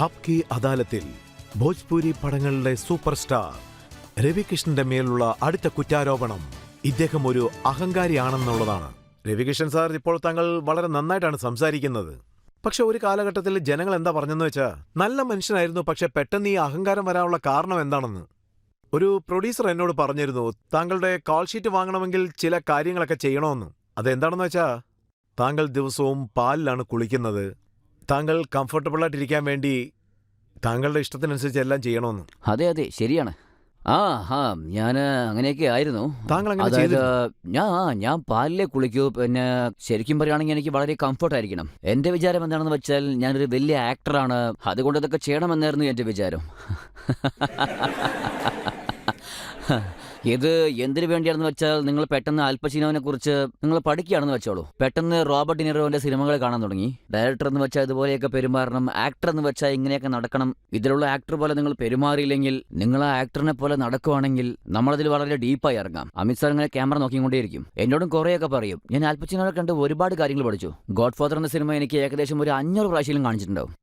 ആപ്കി അദാലത്തിൽ Bhojpuri പടങ്ങളുടെ super star രവികിഷന്റെ മേലുള്ള അടുത്ത കുറ്റാരോപണം ഇദ്ദേഹം ഒരു അഹങ്കാരിയാണെന്നുള്ളതാണ്. രവികിഷൻ സാർ, ഇപ്പോൾ താങ്കൾ വളരെ നന്നായിട്ടാണ് സംസാരിക്കുന്നത്. പക്ഷെ ഒരു കാലഘട്ടത്തിൽ ജനങ്ങൾ എന്താ പറഞ്ഞെന്ന് വെച്ചാൽ നല്ല മനുഷ്യനായിരുന്നു, പക്ഷെ പെട്ടെന്ന് ഈ അഹങ്കാരം വരാനുള്ള കാരണം എന്താണെന്ന്. ഒരു പ്രൊഡ്യൂസർ എന്നോട് പറഞ്ഞിരുന്നു, താങ്കളുടെ കോൾ ഷീറ്റ് വാങ്ങണമെങ്കിൽ ചില കാര്യങ്ങളൊക്കെ ചെയ്യണമെന്ന്. അതെന്താണെന്ന് വെച്ചാൽ താങ്കൾ ദിവസവും പാലിലാണ് കുളിക്കുന്നത്, താങ്കൾ കംഫർട്ടബിളായിട്ടിരിക്കാൻ വേണ്ടി താങ്കളുടെ ഇഷ്ടത്തിനനുസരിച്ച് എല്ലാം ചെയ്യണമെന്ന്. അതെ അതെ, ശരിയാണ്. ഞാൻ അങ്ങനെയൊക്കെ ആയിരുന്നു. താങ്കൾ അങ്ങനെ അതായത് ചെയ്തിരുന്നോ? ഞാൻ പാലിലെ കുളിക്കൂ. പിന്നെ ശരിക്കും പറയുകയാണെങ്കിൽ എനിക്ക് വളരെ കംഫർട്ട് ആയിരിക്കണം. എന്റെ വിചാരം എന്താണെന്ന് വെച്ചാൽ ഞാനൊരു വലിയ ആക്ടറാണ്, അതുകൊണ്ട് ഇതൊക്കെ ചെയ്യണമെന്നായിരുന്നു എന്റെ വിചാരം. ഇത് എന്തിനു വേണ്ടിയാണെന്ന് വെച്ചാൽ, നിങ്ങൾ പെട്ടെന്ന് അൽ പചീനോനെ കുറിച്ച് നിങ്ങൾ പഠിക്കുകയാണെന്ന് വെച്ചോളൂ. പെട്ടെന്ന് റോബർട്ട് ഡിനിറോന്റെ സിനിമകൾ കാണാൻ തുടങ്ങി. ഡയറക്ടർ എന്ന് വെച്ചാൽ ഇതുപോലെയൊക്കെ പെരുമാറണം, ആക്ടർ എന്ന് വെച്ചാൽ ഇങ്ങനെയൊക്കെ നടക്കണം. ഇതിലുള്ള ആക്ടർ പോലെ നിങ്ങൾ പെരുമാറിയില്ലെങ്കിൽ, നിങ്ങൾ ആ ആക്ടറിനെ പോലെ നടക്കുവാണെങ്കിൽ നമ്മളതിൽ വളരെ ഡീപ്പായി ഇറങ്ങാം. അമിത് സാർ ഇങ്ങനെ ക്യാമറ നോക്കിക്കൊണ്ടേയിരിക്കും. എന്നോടും കുറേയൊക്കെ പറയും. ഞാൻ അൽ പചീനോനെ കണ്ട് ഒരുപാട് കാര്യങ്ങൾ പഠിച്ചു. ഗോഡ് ഫാദർ എന്ന സിനിമ എനിക്ക് ഏകദേശം ഒരു 500 പ്രാവശ്യം കാണിച്ചിട്ടുണ്ടാവും.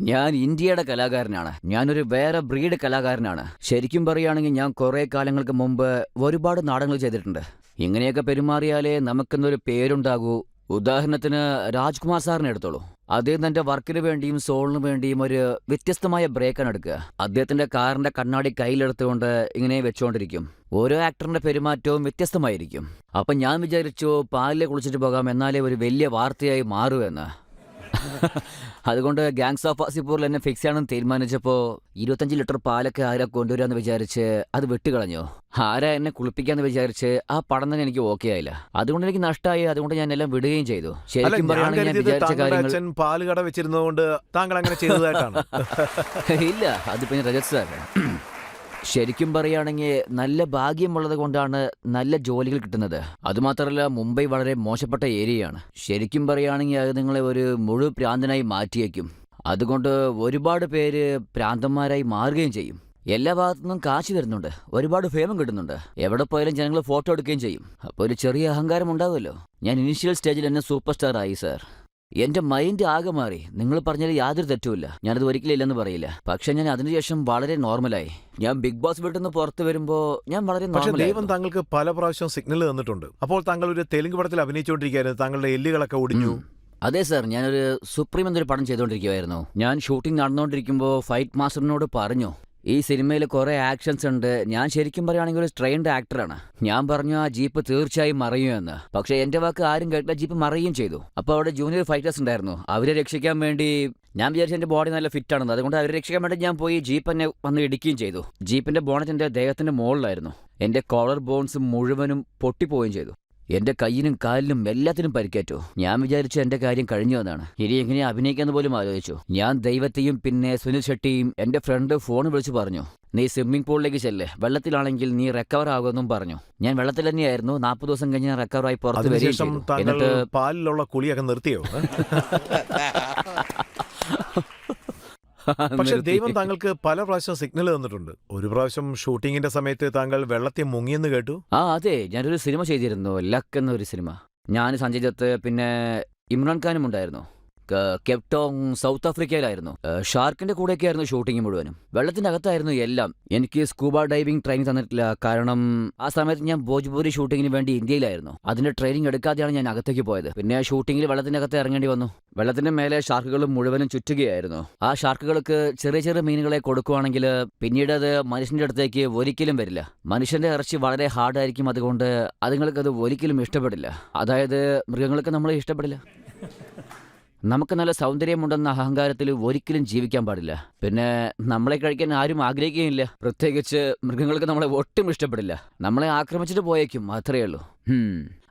ഞാൻ ഇന്ത്യയുടെ കലാകാരനാണ്, ഞാനൊരു വേറെ ബ്രീഡ് കലാകാരനാണ്. ശരിക്കും പറയുകയാണെങ്കിൽ ഞാൻ കുറേ കാലങ്ങൾക്ക് മുമ്പ് ഒരുപാട് നാടകങ്ങൾ ചെയ്തിട്ടുണ്ട്. ഇങ്ങനെയൊക്കെ പെരുമാറിയാലേ നമുക്കെന്നൊരു പേരുണ്ടാകൂ. ഉദാഹരണത്തിന് രാജ്കുമാർ സാറിനെ എടുത്തോളൂ. അദ്ദേഹം തന്റെ വർക്കിന് വേണ്ടിയും സോളിന് വേണ്ടിയും ഒരു വ്യത്യസ്തമായ ബ്രേക്കാണ് എടുക്കുക. അദ്ദേഹത്തിന്റെ കാറിന്റെ കണ്ണാടി കയ്യിലെടുത്തുകൊണ്ട് ഇങ്ങനെ വെച്ചുകൊണ്ടിരിക്കും. ഓരോ ആക്ടറിന്റെ പെരുമാറ്റവും വ്യത്യസ്തമായിരിക്കും. അപ്പം ഞാൻ വിചാരിച്ചു പാലിലെ കുളിച്ചിട്ട് പോകാം, എന്നാലേ ഒരു വലിയ വാർത്തയായി മാറുമെന്ന്. അതുകൊണ്ട് ഗാങ്സ് ഓഫ് വാസിപ്പൂരിൽ എന്നെ ഫിക്സ് ചെയ്യണമെന്ന് തീരുമാനിച്ചപ്പോൾ 25 ലിറ്റർ പാലൊക്കെ ആരാ കൊണ്ടുവരാന്ന് വിചാരിച്ച് അത് വിട്ടുകളഞ്ഞു. ആരാ എന്നെ കുളിപ്പിക്കാന്ന് വിചാരിച്ച് ആ പടം തന്നെ എനിക്ക് ഓക്കെ ആയില്ല. അതുകൊണ്ട് എനിക്ക് നഷ്ടമായി. അതുകൊണ്ട് ഞാൻ എല്ലാം വിടുകയും ചെയ്തു. ശരിക്കും പറയുകയാണെങ്കിൽ ഞാൻ വിചാരിച്ച കാര്യങ്ങൾ പാലുകട വെച്ചിരുന്നതുകൊണ്ട് താങ്കൾ അങ്ങനെ ചെയ്തതായിട്ടാണ്. ഇല്ല, അത് പിന്നെ രജത് സാർ, ശരിക്കും പറയുകയാണെങ്കിൽ നല്ല ഭാഗ്യമുള്ളത് കൊണ്ടാണ് നല്ല ജോലികൾ കിട്ടുന്നത്. അതുമാത്രമല്ല മുംബൈ വളരെ മോശപ്പെട്ട ഏരിയയാണ്. ശരിക്കും പറയുകയാണെങ്കിൽ അത് നിങ്ങളെ ഒരു മുഴു പ്രാന്തനായി മാറ്റിയേക്കും. അതുകൊണ്ട് ഒരുപാട് പേര് പ്രാന്തന്മാരായി മാറുകയും ചെയ്യും. എല്ലാ ഭാഗത്തുനിന്നും കാശ് വരുന്നുണ്ട്, ഒരുപാട് ഫേമും കിട്ടുന്നുണ്ട്. എവിടെ പോയാലും ജനങ്ങൾ ഫോട്ടോ എടുക്കുകയും ചെയ്യും. അപ്പോൾ ഒരു ചെറിയ അഹങ്കാരം ഉണ്ടാവുമല്ലോ. ഞാൻ ഇനീഷ്യൽ സ്റ്റേജിൽ എന്നെ സൂപ്പർ സ്റ്റാർ ആയി സാർ. എന്റെ മൈൻഡ് ആകെ മാറി. നിങ്ങൾ പറഞ്ഞാൽ യാതൊരു തെറ്റുമില്ല, ഞാനത് ഒരിക്കലും ഇല്ലെന്ന് പറയില്ല. പക്ഷെ ഞാൻ അതിനുശേഷം വളരെ നോർമലായി. ഞാൻ ബിഗ് ബോസ് വീട്ടിൽ നിന്ന് പുറത്ത് വരുമ്പോ ഞാൻ വളരെ നോർമൽ. ദൈവം താങ്കൾക്ക് പല പ്രാവശ്യം സിഗ്നൽ തന്നിട്ടുണ്ട്. അപ്പോൾ താങ്കൾ ഒരു തെലുങ്ക് പടത്തിൽ അഭിനയിച്ചുകൊണ്ടിരിക്കുകയായിരുന്നു, താങ്കളുടെ എല്ലുകളൊക്കെ ഒടിഞ്ഞു. അതെ സാർ, ഞാനൊരു സുപ്രീം എന്നൊരു പടം ചെയ്തുകൊണ്ടിരിക്കുകയായിരുന്നു. ഞാൻ ഷൂട്ടിംഗ് നടന്നുകൊണ്ടിരിക്കുമ്പോൾ ഫൈറ്റ് മാസ്റ്ററിനോട് പറഞ്ഞു, ഈ സിനിമയിൽ കുറെ ആക്ഷൻസ് ഉണ്ട്, ഞാൻ ശരിക്കും പറയുകയാണെങ്കിൽ ഒരു ട്രെയിൻഡ് ആക്ടറാണ്. ഞാൻ പറഞ്ഞു ആ ജീപ്പ് തീർച്ചയായും മറയുമെന്ന്. പക്ഷെ എന്റെ വാക്ക് ആരും കേട്ടില്ല, ജീപ്പ് മറയുകയും ചെയ്തു. അപ്പോൾ അവിടെ ജൂനിയർ ഫൈറ്റേഴ്സ് ഉണ്ടായിരുന്നു. അവരെ രക്ഷിക്കാൻ വേണ്ടി ഞാൻ വിചാരിച്ചു എന്റെ ബോഡി നല്ല ഫിറ്റ് ആണെന്ന്. അതുകൊണ്ട് അവരെ രക്ഷിക്കാൻ വേണ്ടി ഞാൻ പോയി ജീപ്പ് എന്നെ വന്ന് ഇടിക്കുകയും ചെയ്തു. ജീപ്പിന്റെ ബോണറ്റ് എന്റെ ദേഹത്തിന്റെ മുകളിലായിരുന്നു. എന്റെ കോളർ ബോൺസ് മുഴുവനും പൊട്ടിപ്പോവുകയും ചെയ്തു. എന്റെ കയ്യിനും കാലിനും എല്ലാത്തിനും പരിക്കേറ്റു. ഞാൻ വിചാരിച്ചു എന്റെ കാര്യം കഴിഞ്ഞു എന്നാണ്. ഇനി എങ്ങനെ അഭിനയിക്കാന്ന് പോലും ആലോചിച്ചു. ഞാൻ ദൈവത്തെയും പിന്നെ സുനിൽ ഷെട്ടിയും എന്റെ ഫ്രണ്ട് ഫോൺ വിളിച്ചു പറഞ്ഞു, നീ സ്വിമ്മിംഗ് പൂളിലേക്ക് ചെല്ലേ, വെള്ളത്തിലാണെങ്കിൽ നീ റിക്കവർ ആകുമെന്നും പറഞ്ഞു. ഞാൻ വെള്ളത്തിൽ തന്നെയായിരുന്നു. 40 ദിവസം കഴിഞ്ഞ് ഞാൻ റിക്കവറായി പുറത്ത് വരികയും. എന്നിട്ട് പാലിലുള്ള കുളിയൊക്കെ നിർത്തിയോ? പക്ഷെ ദൈവം താങ്കൾക്ക് പല പ്രാവശ്യം സിഗ്നൽ തന്നിട്ടുണ്ട്. ഒരു പ്രാവശ്യം ഷൂട്ടിങ്ങിന്റെ സമയത്ത് താങ്കൾ വെള്ളത്തിൽ മുങ്ങിയെന്ന് കേട്ടു. അതെ, ഞാനൊരു സിനിമ ചെയ്തിരുന്നു, ലക്ക് എന്നൊരു സിനിമ. ഞാൻ സഞ്ജയ് ദത്ത് പിന്നെ ഇമ്രാൻ ഖാനും ഉണ്ടായിരുന്നു. Cape Town south ആഫ്രിക്കയിലായിരുന്നു. ഷാർക്കിന്റെ കൂടെയൊക്കെ ആയിരുന്നു ഷൂട്ടിംഗ് മുഴുവനും. വെള്ളത്തിന്റെ അകത്തായിരുന്നു എല്ലാം. എനിക്ക് സ്കൂബ ഡൈവിംഗ് ട്രെയിനിങ് തന്നിട്ടില്ല, കാരണം ആ സമയത്ത് ഞാൻ ഭോജ്പൂരി ഷൂട്ടിങ്ങിന് വേണ്ടി ഇന്ത്യയിലായിരുന്നു. അതിന്റെ ട്രെയിനിങ് എടുക്കാതെയാണ് ഞാൻ അകത്തേക്ക് പോയത്. പിന്നെ ഷൂട്ടിങ്ങിൽ വെള്ളത്തിന്റെ അകത്ത് ഇറങ്ങേണ്ടി വന്നു. വെള്ളത്തിന്റെ മേലെ ഷാർക്കുകൾ മുഴുവനും ചുറ്റുകയായിരുന്നു. ആ ഷാർക്കുകൾക്ക് ചെറിയ ചെറിയ മീനുകളെ കൊടുക്കുവാണെങ്കിൽ പിന്നീട് അത് മനുഷ്യന്റെ അടുത്തേക്ക് ഒരിക്കലും വരില്ല. മനുഷ്യന്റെ ഇറച്ചി വളരെ ഹാർഡായിരിക്കും, അതുകൊണ്ട് അതുങ്ങൾക്ക് അത് ഒരിക്കലും ഇഷ്ടപ്പെടില്ല. അതായത് മൃഗങ്ങൾക്ക് നമ്മളെ ഇഷ്ടപ്പെടില്ല. നമുക്ക് നല്ല സൗന്ദര്യമുണ്ടെന്ന അഹങ്കാരത്തിൽ ഒരിക്കലും ജീവിക്കാൻ പാടില്ല. പിന്നെ നമ്മളെ കഴിക്കാൻ ആരും ആഗ്രഹിക്കുകയില്ല, പ്രത്യേകിച്ച് മൃഗങ്ങൾക്ക് നമ്മളെ ഒട്ടും ഇഷ്ടപ്പെടില്ല. നമ്മളെ ആക്രമിച്ചിട്ട് പോയേക്കും, അത്രയേ ഉള്ളൂ.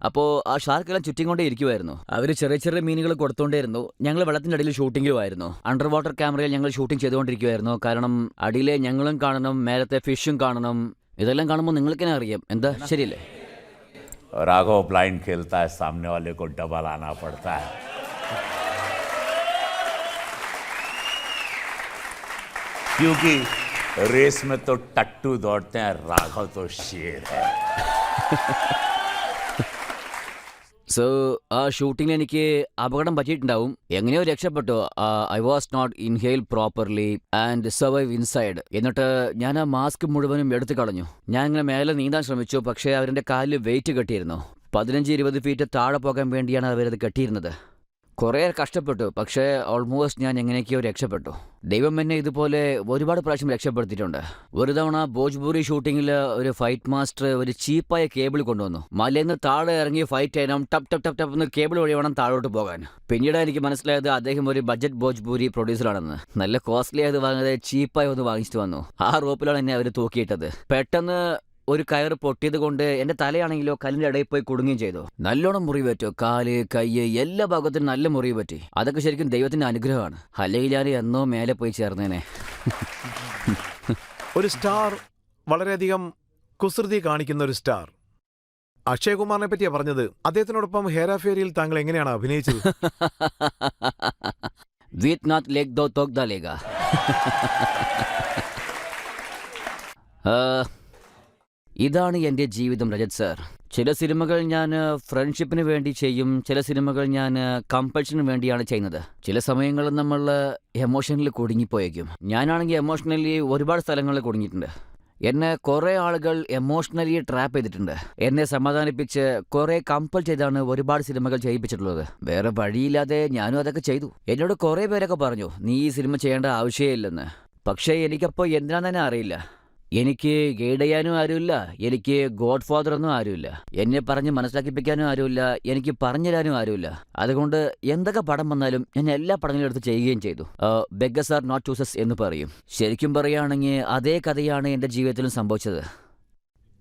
അപ്പോൾ ആ ഷാർക്കെല്ലാം ചുറ്റിക്കൊണ്ടേ ഇരിക്കുമായിരുന്നു. അവർ ചെറിയ ചെറിയ മീനുകൾ കൊടുത്തോണ്ടേയിരുന്നു. ഞങ്ങൾ വെള്ളത്തിന്റെ അടിയിൽ ഷൂട്ടിംഗുമായിരുന്നു. അണ്ടർ വാട്ടർ ക്യാമറയിൽ ഞങ്ങൾ ഷൂട്ടിംഗ് ചെയ്തുകൊണ്ടിരിക്കുമായിരുന്നു. കാരണം അടിയിലെ ഞങ്ങളും കാണണം, മേലത്തെ ഫിഷും കാണണം. ഇതെല്ലാം കാണുമ്പോൾ നിങ്ങൾക്ക് തന്നെ അറിയാം, എന്താ ശരിയല്ലേ? राघव ब्लाइंड खेलता है, सामने वाले को डबल आना पड़ता है. क्योंकि रेस में तो टट्टू दौड़ते हैं, राघव तो शेर है. സോ ആ ഷൂട്ടിങ്ങിൽ എനിക്ക് അപകടം പറ്റിയിട്ടുണ്ടാവും. എങ്ങനെയോ രക്ഷപ്പെട്ടു. I was not inhale properly and survive inside. എന്നിട്ട് ഞാൻ ആ മാസ്ക് മുഴുവനും എടുത്തു കളഞ്ഞു. ഞാൻ ഇങ്ങനെ മേലെ നീന്താൻ ശ്രമിച്ചു, പക്ഷേ അവരുടെ കാലിൽ വെയിറ്റ് കെട്ടിയിരുന്നു. 15-20 ഫീറ്റ് താഴെ പോകാൻ വേണ്ടിയാണ് അവരത് കെട്ടിയിരുന്നത്. കുറേ കഷ്ടപ്പെട്ടു, പക്ഷേ ഓൾമോസ്റ്റ് ഞാൻ എങ്ങനെയൊക്കെയോ രക്ഷപ്പെട്ടു. ദൈവം എന്നെ ഇതുപോലെ ഒരുപാട് പ്രാവശ്യം രക്ഷപ്പെടുത്തിയിട്ടുണ്ട്. ഒരു തവണ ഭോജ്പൂരി ഷൂട്ടിങ്ങിൽ ഒരു ഫൈറ്റ് മാസ്റ്റർ ഒരു ചീപ്പായ കേബിൾ കൊണ്ടുവന്നു. മലയിൽ നിന്ന് താഴെ ഇറങ്ങി ഫൈറ്റ് ചെയ്യണം, ടപ്പ് ടപ്പ് ടപ്പ് ടപ്പ് എന്ന് കേബിൾ വഴി വേണം താഴോട്ട് പോകാൻ. പിന്നീട് എനിക്ക് മനസ്സിലായത് അദ്ദേഹം ഒരു ബഡ്ജറ്റ് ഭോജ്പൂരി പ്രൊഡ്യൂസറാണെന്ന്. നല്ല കോസ്റ്റ്ലി ആയത് വാങ്ങാതെ ചീപ്പായി ഒന്ന് വാങ്ങിച്ചിട്ട് വന്നു. ആ റോപ്പിലാണ് എന്നെ അവർ തൂക്കിയിട്ടത്. പെട്ടെന്ന് ഒരു കയറ് പൊട്ടിയത് കൊണ്ട് എന്റെ തലയാണെങ്കിലോ കല്ലിന്റെ ഇടയിൽ പോയി കുടുങ്ങുകയും ചെയ്തു. നല്ലോണം മുറിവ് പറ്റു, കാല്, കയ്യ്, എല്ലാ ഭാഗത്തിനും നല്ല മുറിവ് പറ്റി. അതൊക്കെ ശരിക്കും ദൈവത്തിന്റെ അനുഗ്രഹമാണ്. അല്ലെങ്കിൽ ഞാൻ എന്നോ മേലെ പോയി ചേർന്നേനെ. ഒരു സ്റ്റാർ, വളരെയധികം കുസൃതി കാണിക്കുന്ന ഒരു സ്റ്റാർ. അക്ഷയ് കുമാറിനെ പറ്റിയാ പറഞ്ഞത്. അദ്ദേഹത്തിനോടൊപ്പം ഹേരാഫേരിയിൽ താങ്കൾ എങ്ങനെയാണ് അഭിനയിച്ചത്? വീത്നാഥ് ലേഖ് ദോ തോക് ദ ലേഖ. ഇതാണ് എൻ്റെ ജീവിതം രജത് സാർ. ചില സിനിമകൾ ഞാൻ ഫ്രണ്ട്ഷിപ്പിന് വേണ്ടി ചെയ്യും, ചില സിനിമകൾ ഞാൻ കമ്പൽഷന് വേണ്ടിയാണ് ചെയ്യുന്നത്. ചില സമയങ്ങളിൽ നമ്മൾ എമോഷണലി കുടുങ്ങിപ്പോയേക്കും. ഞാനാണെങ്കിൽ എമോഷണലി ഒരുപാട് സ്ഥലങ്ങളിൽ കുടുങ്ങിയിട്ടുണ്ട്. എന്നെ കുറേ ആളുകൾ എമോഷണലി ട്രാപ്പ് ചെയ്തിട്ടുണ്ട്. എന്നെ സമാധാനിപ്പിച്ച് കുറേ കമ്പൽ ചെയ്താണ് ഒരുപാട് സിനിമകൾ ചെയ്യിപ്പിച്ചിട്ടുള്ളത്. വേറെ വഴിയില്ലാതെ ഞാനും അതൊക്കെ ചെയ്തു. എന്നോട് കുറേ പേരൊക്കെ പറഞ്ഞു നീ ഈ സിനിമ ചെയ്യേണ്ട ആവശ്യമേ ഇല്ലെന്ന്. പക്ഷേ എനിക്കപ്പോൾ എന്തിനാന്ന് തന്നെ അറിയില്ല. എനിക്ക് ഗൈഡ് ചെയ്യാനും ആരുമില്ല, എനിക്ക് ഗോഡ് ഫാദർ ഒന്നും ആരുമില്ല, എന്നെ പറഞ്ഞ് മനസ്സിലാക്കിപ്പിക്കാനും ആരുമില്ല, എനിക്ക് പറഞ്ഞു തരാനും ആരുമില്ല. അതുകൊണ്ട് എന്തൊക്കെ പടം വന്നാലും ഞാൻ എല്ലാ പടങ്ങളും എടുത്ത് ചെയ്യുകയും ചെയ്തു. ബെഗസ് ആർ നോട്ട് ചൂസസ് എന്ന് പറയും. ശരിക്കും പറയുകയാണെങ്കിൽ അതേ കഥയാണ് എൻ്റെ ജീവിതത്തിലും സംഭവിച്ചത്.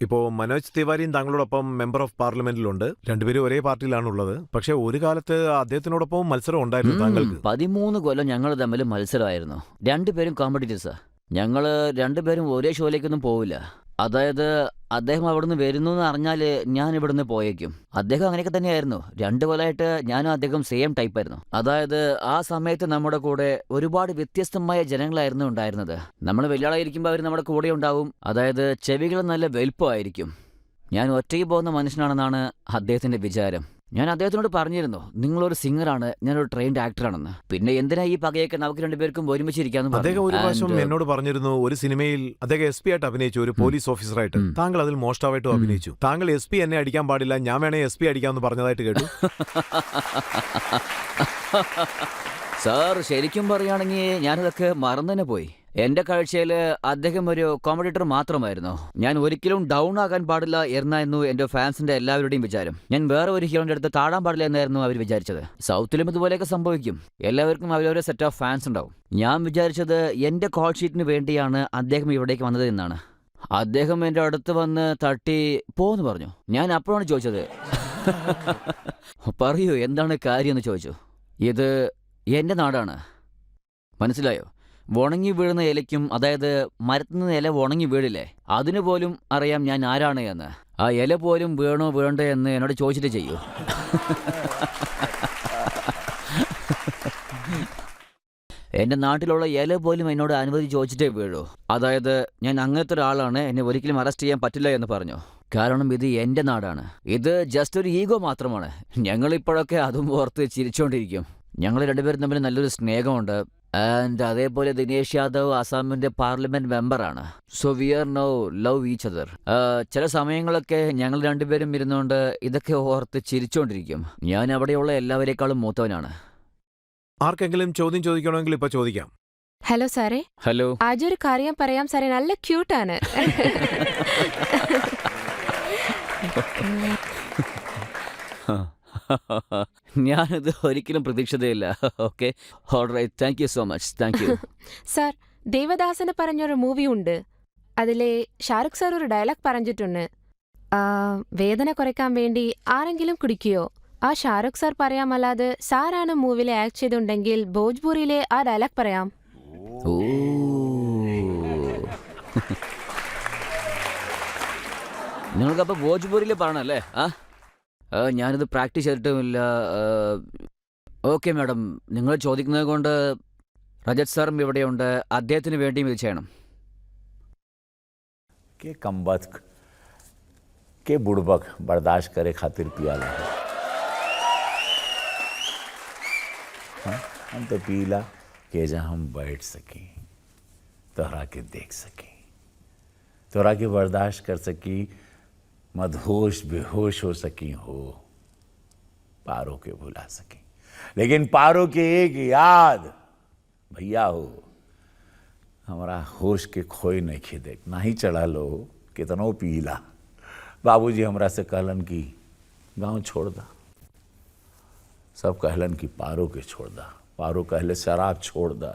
ഇപ്പോ മനോജ് തിവാരിയും താങ്കളോടൊപ്പം മെമ്പർ ഓഫ് പാർലമെന്റിലുണ്ട്. രണ്ടുപേരും ഒരേ പാർട്ടിയിലാണുള്ളത്. പക്ഷെ ഒരു കാലത്ത് അദ്ദേഹത്തിനോടൊപ്പം മത്സരം ഉണ്ടായിരുന്നു താങ്കൾക്ക്. 13 കൊല്ലം ഞങ്ങൾ തമ്മിൽ മത്സരമായിരുന്നു. രണ്ടുപേരും കോമ്പറ്റീറ്റേഴ്സാ. ഞങ്ങൾ രണ്ടുപേരും ഒരേ ഷോയിലേക്കൊന്നും പോവില്ല. അതായത് അദ്ദേഹം അവിടുന്ന് വരുന്നു എന്ന് അറിഞ്ഞാൽ ഞാൻ ഇവിടുന്ന് പോയേക്കും. അദ്ദേഹം അങ്ങനെയൊക്കെ തന്നെയായിരുന്നു. 2 കൊല്ലമായിട്ട് ഞാനും അദ്ദേഹം സെയിം ടൈപ്പായിരുന്നു. അതായത് ആ സമയത്ത് നമ്മുടെ കൂടെ ഒരുപാട് വ്യത്യസ്തമായ ജനങ്ങളായിരുന്നു ഉണ്ടായിരുന്നത്. നമ്മൾ വലിയ ആളായിരിക്കുമ്പോൾ അവർ നമ്മുടെ കൂടെ ഉണ്ടാവും. അതായത് ചെവികൾ നല്ല വലുപ്പമായിരിക്കും. ഞാൻ ഒറ്റയ്ക്ക് പോകുന്ന മനുഷ്യനാണെന്നാണ് അദ്ദേഹത്തിൻ്റെ വിചാരം. ഞാൻ അദ്ദേഹത്തിനോട് പറഞ്ഞിരുന്നു നിങ്ങളൊരു സിംഗറാണ്, ഞാനൊരു ട്രെയിൻഡ് ആക്ടറാണെന്ന്. പിന്നെ എന്തിനാ ഈ പകയൊക്കെ നമുക്ക് രണ്ടുപേർക്കും ഒരുമിച്ചിരിക്കാന്ന് അദ്ദേഹം ഒരു പ്രാവശ്യം എന്നോട് പറഞ്ഞിരുന്നു, ഒരു സിനിമയിൽ അദ്ദേഹം SP ആയിട്ട് അഭിനയിച്ചു, ഒരു പോലീസ് ഓഫീസറായിട്ട്. താങ്കൾ അതിൽ മോഷ്ടാവായിട്ടും അഭിനയിച്ചു. താങ്കൾ SP എന്നെ അടിക്കാൻ പാടില്ല, ഞാൻ വേണേ SP അടിക്കാമെന്ന് പറഞ്ഞതായിട്ട് കേട്ടു. സാർ ശരിക്കും പറയുകയാണെങ്കിൽ ഞാനതൊക്കെ മറന്നു തന്നെ പോയി. എന്റെ കാഴ്ചയിൽ അദ്ദേഹം ഒരു കോമ്പറ്റീറ്റർ മാത്രമായിരുന്നു. ഞാൻ ഒരിക്കലും ഡൗൺ ആകാൻ പാടില്ല എന്നായിരുന്നു എന്റെ ഫാൻസിന്റെ എല്ലാവരുടെയും വിചാരം. ഞാൻ വേറെ ഒരു ഹീറോന്റെ അടുത്ത് താഴാൻ പാടില്ല എന്നായിരുന്നു അവർ വിചാരിച്ചത്. സൗത്തിലും ഇതുപോലെയൊക്കെ സംഭവിക്കും. എല്ലാവർക്കും അവരവരെ സെറ്റ് ഓഫ് ഫാൻസ് ഉണ്ടാവും. ഞാൻ വിചാരിച്ചത് എന്റെ കോൾ ഷീറ്റിന് വേണ്ടിയാണ് അദ്ദേഹം ഇവിടേക്ക് വന്നത് എന്നാണ്. അദ്ദേഹം എന്റെ അടുത്ത് വന്ന് തട്ടി പോന്ന് പറഞ്ഞു. ഞാൻ അപ്പോഴാണ് ചോദിച്ചത് പറയൂ എന്താണ് കാര്യം എന്ന് ചോദിച്ചു. ഇത് എന്റെ നാടാണ്, മനസ്സിലായോ? ഉണങ്ങി വീഴുന്ന ഇലയ്ക്കും, അതായത് മരത്തിൽ നിന്ന് ഇല ഉണങ്ങി വീഴില്ലേ, അതിനു പോലും അറിയാം ഞാൻ ആരാണ് എന്ന്. ആ ഇല പോലും വീണോ വീണ്ടോ എന്ന് എന്നോട് ചോദിച്ചിട്ട് ചെയ്യൂ. എൻ്റെ നാട്ടിലുള്ള ഇല പോലും എന്നോട് അനുമതി ചോദിച്ചിട്ടേ വീഴൂ. അതായത് ഞാൻ അങ്ങനത്തെ ഒരാളാണ്, എന്നെ ഒരിക്കലും അറസ്റ്റ് ചെയ്യാൻ പറ്റില്ല എന്ന് പറഞ്ഞു. കാരണം ഇത് എൻ്റെ നാടാണ്. ഇത് ജസ്റ്റ് ഒരു ഈഗോ മാത്രമാണ്. ഞങ്ങളിപ്പോഴൊക്കെ അതും ഓർത്ത് ചിരിച്ചുകൊണ്ടിരിക്കും. ഞങ്ങൾ രണ്ടുപേരും തമ്മിൽ നല്ലൊരു സ്നേഹമുണ്ട്. ആൻഡ് അതേപോലെ ദിനേശ് യാദവ് അസാമിന്റെ പാർലമെന്റ് മെമ്പറാണ്. So we are now love each other. ചില സമയങ്ങളൊക്കെ ഞങ്ങൾ രണ്ടുപേരും ഇരുന്നുകൊണ്ട് ഇതൊക്കെ ഓർത്ത് ചിരിച്ചുകൊണ്ടിരിക്കും. ഞാൻ അവിടെയുള്ള എല്ലാവരേക്കാളും മൂത്തവനാണ്. ആർക്കെങ്കിലും ചോദ്യം ചോദിക്കണമെങ്കിൽ ഇപ്പൊ ചോദിക്കാം. ഹലോ സാറേ. ഹലോ. ആജൊരു കാര്യം പറയാം സാറേ, നല്ല ക്യൂട്ടാണ്. ഞാനിത് ഒരിക്കലും പ്രതീക്ഷിതയില്ല. Okay, alright, thank you so much. Thank you. Sir, ദേവദാസന് പറഞ്ഞൊരു മൂവി ഉണ്ട്. അതിലെ ഷാരുഖ് സാർ ഒരു ഡയലോഗ് പറഞ്ഞിട്ടുണ്ട്. വേദന കുറയ്ക്കാൻ വേണ്ടി ആരെങ്കിലും കുടിക്കുകയോ? ആ ഷാരുഖ് സാർ പറയാമല്ലാതെ സാറാണ് മൂവിയിൽ ആക്ട് ചെയ്തുണ്ടെങ്കിൽ ഭോജ്പൂരിയിലെ ആ ഡയലോഗ് പറയാം. ഓ, നിങ്ങൾക്കപ്പോൾ ഭോജ്പൂരിയിൽ പറയണല്ലേ? ഞാനിത് പ്രാക്ടീസ് ചെയ്തിട്ടുമില്ല. ഓക്കെ മാഡം, നിങ്ങൾ ചോദിക്കുന്നത് കൊണ്ട് രജത് സാറും ഇവിടെയുണ്ട്. അദ്ദേഹത്തിന് വേണ്ടിയും ഇത് ചെയ്യണം. के कमबख्त के बुड़बक बर्दाश्त करे खातिर पियाला है. हाँ, हम तो पीला कि जहाँ हम बैठ सकें, तोहरा के देख सकें, तोहरा के बर्दाश्त कर सकी, मदहोश बेहोश हो सकी हो, पारो के भुला सकी, लेकिन पारो के एक याद भैया हो, हमारा होश के खोई नहीं खे देख ना ही चढ़ा लो कितनो पीला। बाबूजी हमरा से कहलन कि गांव छोड़ दा, सब कहलन कि पारो के छोड़ दा, पारो कहले शराब छोड़ दा,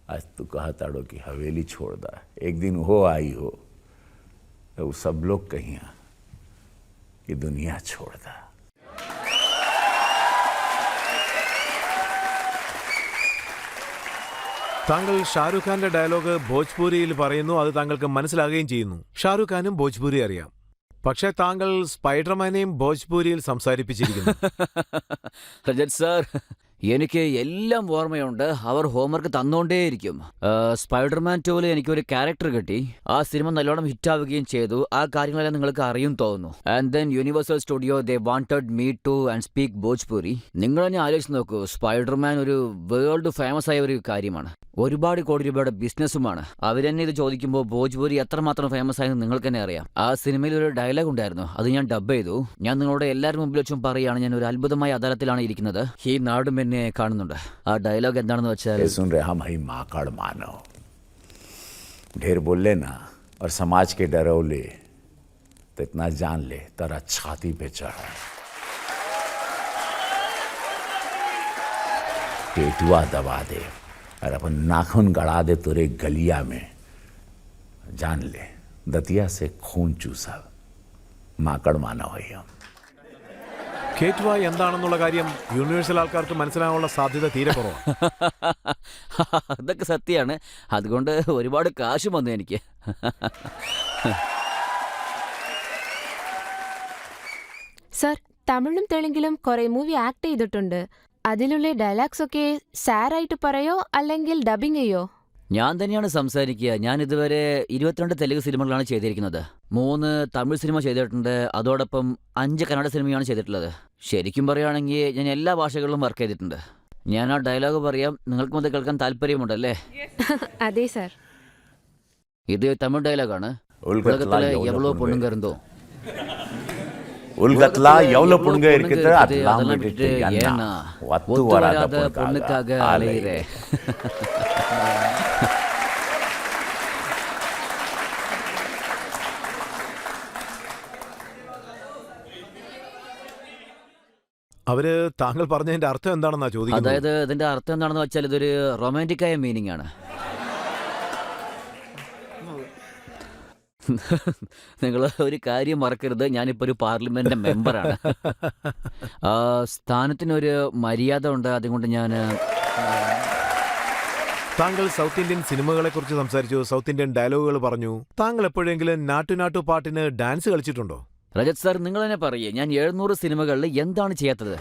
आज तू कहा ताड़ो कि हवेली छोड़ दा, एक दिन हो आई हो तो वो सब लोग कहिया कि दुनिया छोड़ दा। താങ്കൾ ഷാരൂഖ് ഖാന്റെ ഡയലോഗ് ഭോജ്പൂരിയിൽ പറയുന്നു, അത് താങ്കൾക്ക് മനസ്സിലാകുകയും ചെയ്യുന്നു. ഷാരൂഖ് ഖാനും ഭോജ്പൂരി അറിയാം, പക്ഷേ താങ്കൾ സ്പൈഡർമാനെയും ഭോജ്പൂരിയിൽ സംസാരിപ്പിച്ചിരിക്കുന്നു. രജത് സാർ, എനിക്ക് എല്ലാം ഓർമ്മയുണ്ട്. അവർ ഹോംവർക്ക് തന്നുകൊണ്ടേയിരിക്കും. സ്പൈഡർമാൻ 2 എനിക്കൊരു ക്യാരക്ടർ കിട്ടി. ആ സിനിമ നല്ലോണം ഹിറ്റാവുകയും ചെയ്തു. ആ കാര്യങ്ങളെല്ലാം നിങ്ങൾക്ക് അറിയും തോന്നുന്നു. And then universal studio they wanted me two and speak Bhojpuri. നിങ്ങൾ തന്നെ ആലോചിച്ച് നോക്കൂ, സ്പൈഡർമാൻ ഒരു വേൾഡ് ഫേമസ് ആയ ഒരു കാര്യമാണ്, ഒരുപാട് കോടി രൂപയുടെ ബിസിനസ്സുമാണ്. അവരെന്നെ ഇത് ചോദിക്കുമ്പോൾ ഭോജ്പൂരി എത്രമാത്രം ഫേമസ് ആയെന്ന് നിങ്ങൾക്ക് തന്നെ അറിയാം. ആ സിനിമയിൽ ഒരു ഡയലോഗ് ഉണ്ടായിരുന്നു, അത് ഞാൻ ഡബ് ചെയ്തു. ഞാൻ നിങ്ങളുടെ എല്ലാവരും മുമ്പിൽ വെച്ചും പറയുകയാണ്, ഞാൻ ഒരു അത്ഭുതമായ അദാലത്തിലാണ് ഇരിക്കുന്നത്, ഈ നാടും എന്നെ കാണുന്നുണ്ട്. ആ ഡയലോഗ് എന്താണെന്ന് വെച്ചാൽ, सुन रहे हम ही माकड़ मानो, ढेर बोले ना और समाज के डरौले, तो इतना जान ले तेरा छाती पे चढ़ा पेटुआ दबा दे और अपन नाखून गड़ा दे तुरे गलिया में, जान ले दतिया से खून चूसा माकड़ मानो है हम. കേറ്റ്വ എന്താണെന്നുള്ള കാര്യം യൂണിവേഴ്സൽ ആൾക്കാർക്ക് മനസ്സിലാകാനുള്ള സാധ്യത തീരെ കുറവാണ്. അതൊക്കെ സത്യമാണ്. അതുകൊണ്ട് ഒരുപാട് കാശും വന്നു എനിക്ക്. സർ, തമിഴിലും തെലുങ്കിലും കുറെ മൂവി ആക്ട് ചെയ്തിട്ടുണ്ട്. അതിലുള്ള ഡയലോഗ്സ് ഒക്കെ സാറായിട്ട് പറയോ അല്ലെങ്കിൽ ഡബിങ് ചെയ്യോ? ഞാൻ തന്നെയാണ് സംസാരിക്കുക. ഞാൻ ഇതുവരെ 22 തെലുങ്ക് സിനിമകളാണ് ചെയ്തിരിക്കുന്നത്. 3 തമിഴ് സിനിമ ചെയ്തിട്ടുണ്ട്. അതോടൊപ്പം 5 കന്നഡ സിനിമയാണ് ചെയ്തിട്ടുള്ളത്. ശരിക്കും പറയുകയാണെങ്കിൽ ഞാൻ എല്ലാ ഭാഷകളിലും വർക്ക് ചെയ്തിട്ടുണ്ട്. ഞാൻ ആ ഡയലോഗ് പറയാം, നിങ്ങൾക്കും അത് കേൾക്കാൻ താല്പര്യമുണ്ടല്ലേ? അതെ സർ. ഇത് തമിഴ് ഡയലോഗാണ്. ഉൽക്കത്തിലെ എവ്വളോ പൊണ്ണുങ്ക ഇരുந்தோ, ഉൽക്കത്തില എവ്വളോ പൊണ്ണുങ്ക ഇരിക്കുന്നത് അതെല്ലാം വിട്ടിട്ട് ஏன்னா ഒത്തു വരാத பொண்ணுக்காக அலையிறே. അവര് താങ്കൾ പറഞ്ഞതിന്റെ അർത്ഥം എന്താണെന്നാ ചോദിക്കുന്നത്. അതായത് ഇതിന്റെ അർത്ഥം എന്താണെന്ന് വെച്ചാൽ ഇതൊരു റൊമാൻറ്റിക്കായ മീനിങ് ആണ്. നിങ്ങൾ ഒരു കാര്യം മറക്കരുത്, ഞാനിപ്പോൾ ഒരു പാർലമെന്റ് മെമ്പറാണ്. സ്ഥാനത്തിനൊരു മര്യാദ ഉണ്ട്, അതുകൊണ്ട് ഞാൻ. താങ്കൾ സൗത്ത് ഇന്ത്യൻ സിനിമകളെ കുറിച്ച് സംസാരിച്ചു, സൗത്ത് ഇന്ത്യൻ ഡയലോഗുകൾ പറഞ്ഞു. താങ്കൾ എപ്പോഴെങ്കിലും നാട്ടു പാട്ടിന് ഡാൻസ് കളിച്ചിട്ടുണ്ടോ? രജത് സാർ, നിങ്ങൾ തന്നെ പറയേ, ഞാൻ 700 സിനിമകളിൽ എന്താണ് ചെയ്യാത്തത്?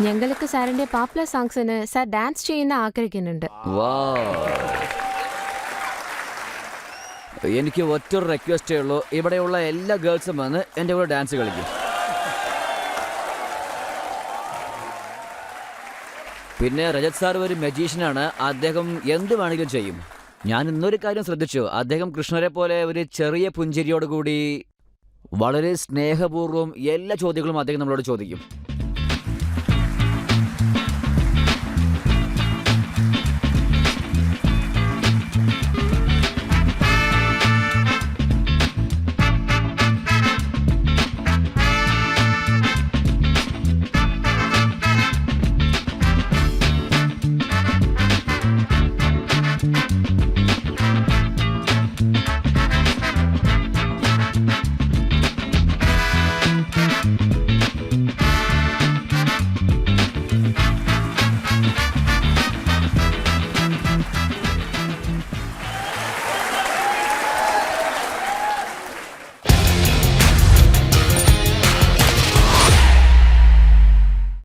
ഞങ്ങൾക്ക് സാറിന്റെ പോപ്പുലർ സോങ്സിന് സാർ ഡാൻസ് ചെയ്യുന്ന ആഗ്രഹിക്കുന്നുണ്ട്. എനിക്ക് ഒറ്റൊരു റിക്വസ്റ്റേ ഉള്ളൂ, ഇവിടെയുള്ള എല്ലാ ഗേൾസും വന്ന് എൻ്റെ കൂടെ ഡാൻസ് കളിക്കും. പിന്നെ രജത് സാർ ഒരു മജീഷ്യനാണ്, അദ്ദേഹം എന്ത് വേണമെങ്കിലും ചെയ്യും. ഞാൻ ഇന്നൊരു കാര്യം ശ്രദ്ധിച്ചു, അദ്ദേഹം കൃഷ്ണരെ പോലെ ഒരു ചെറിയ പുഞ്ചിരിയോടുകൂടി വളരെ സ്നേഹപൂർവ്വം എല്ലാ ചോദ്യങ്ങളും അദ്ദേഹം നമ്മളോട് ചോദിക്കും.